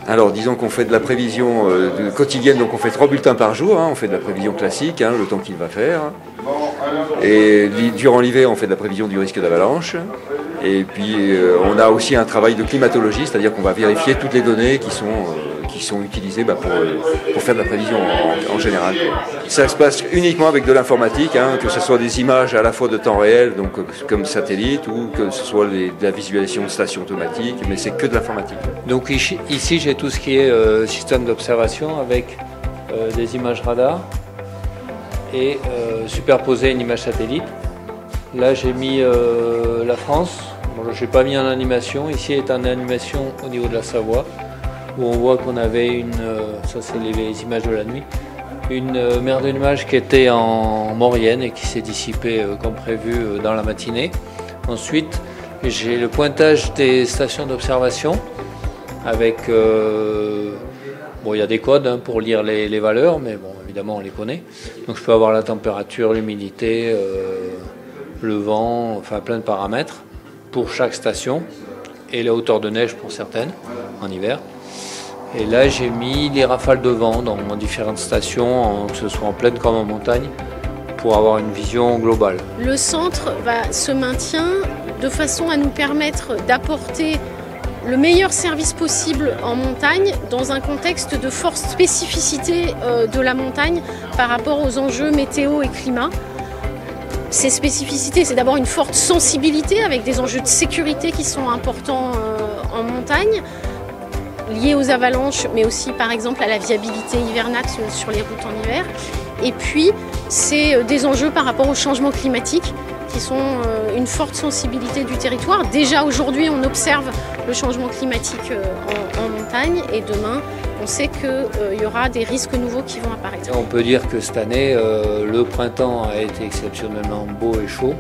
Alors disons qu'on fait de la prévision quotidienne, donc on fait 3 bulletins par jour, on fait de la prévision classique, le temps qu'il va faire. Et durant l'hiver, on fait de la prévision du risque d'avalanche. Et puis on a aussi un travail de climatologie, c'est-à-dire qu'on va vérifier toutes les données qui sont utilisées pour faire de la prévision en général. Ça se passe uniquement avec de l'informatique, que ce soit des images à la fois de temps réel, donc comme satellite, ou que ce soit de la visualisation de stations automatiques, mais c'est que de l'informatique. Donc ici j'ai tout ce qui est système d'observation avec des images radar et superposé une image satellite. Là j'ai mis la France. Bon, je n'ai pas mis en animation. Ici est en animation au niveau de la Savoie, où on voit qu'on avait ça c'est les images de la nuit, une mer de nuages qui était en Maurienne et qui s'est dissipée comme prévu dans la matinée. Ensuite, j'ai le pointage des stations d'observation avec, il y a des codes pour lire les valeurs, mais bon, évidemment on les connaît. Donc je peux avoir la température, l'humidité, le vent, enfin plein de paramètres pour chaque station, et la hauteur de neige pour certaines en hiver. Et là j'ai mis les rafales de vent dans différentes stations, que ce soit en plaine comme en montagne, pour avoir une vision globale. Le centre se maintient de façon à nous permettre d'apporter le meilleur service possible en montagne dans un contexte de forte spécificité de la montagne par rapport aux enjeux météo et climat. Ces spécificités, c'est d'abord une forte sensibilité avec des enjeux de sécurité qui sont importants en montagne, liés aux avalanches, mais aussi par exemple à la viabilité hivernale sur les routes en hiver. Et puis, c'est des enjeux par rapport au changement climatique qui sont une forte sensibilité du territoire. Déjà aujourd'hui, on observe le changement climatique en montagne, et demain, on sait qu'il y aura des risques nouveaux qui vont apparaître. On peut dire que cette année, le printemps a été exceptionnellement beau et chaud.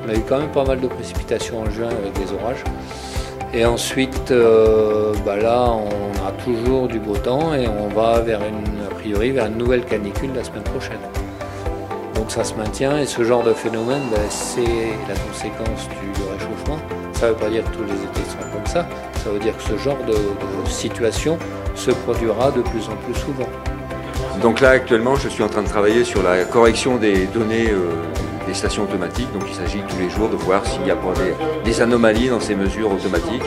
On a eu quand même pas mal de précipitations en juin avec des orages. Et ensuite, là, on a toujours du beau temps et on va a priori vers une nouvelle canicule la semaine prochaine. Donc ça se maintient, et ce genre de phénomène, c'est la conséquence du réchauffement. Ça ne veut pas dire que tous les étés seront comme ça. Ça veut dire que ce genre de situation se produira de plus en plus souvent. Donc là, actuellement, je suis en train de travailler sur la correction des données des stations automatiques. Donc il s'agit tous les jours de voir s'il n'y a pas des anomalies dans ces mesures automatiques.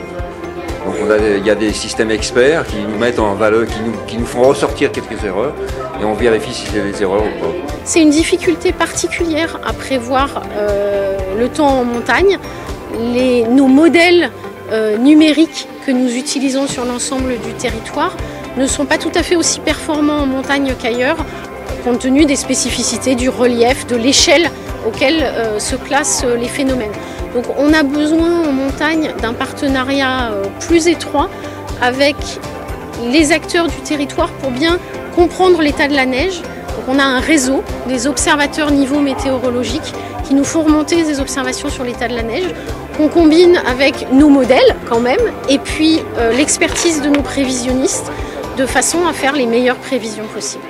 Donc il y a des systèmes experts qui nous mettent en valeur, qui nous font ressortir quelques erreurs, et on vérifie si c'est des erreurs ou pas. C'est une difficulté particulière à prévoir le temps en montagne. Nos modèles numériques que nous utilisons sur l'ensemble du territoire ne sont pas tout à fait aussi performants en montagne qu'ailleurs, compte tenu des spécificités du relief, de l'échelle auquel se classent les phénomènes. Donc on a besoin en montagne d'un partenariat plus étroit avec les acteurs du territoire pour bien comprendre l'état de la neige. Donc on a un réseau des observateurs niveau météorologique qui nous font remonter des observations sur l'état de la neige, qu'on combine avec nos modèles quand même, et puis l'expertise de nos prévisionnistes, de façon à faire les meilleures prévisions possibles.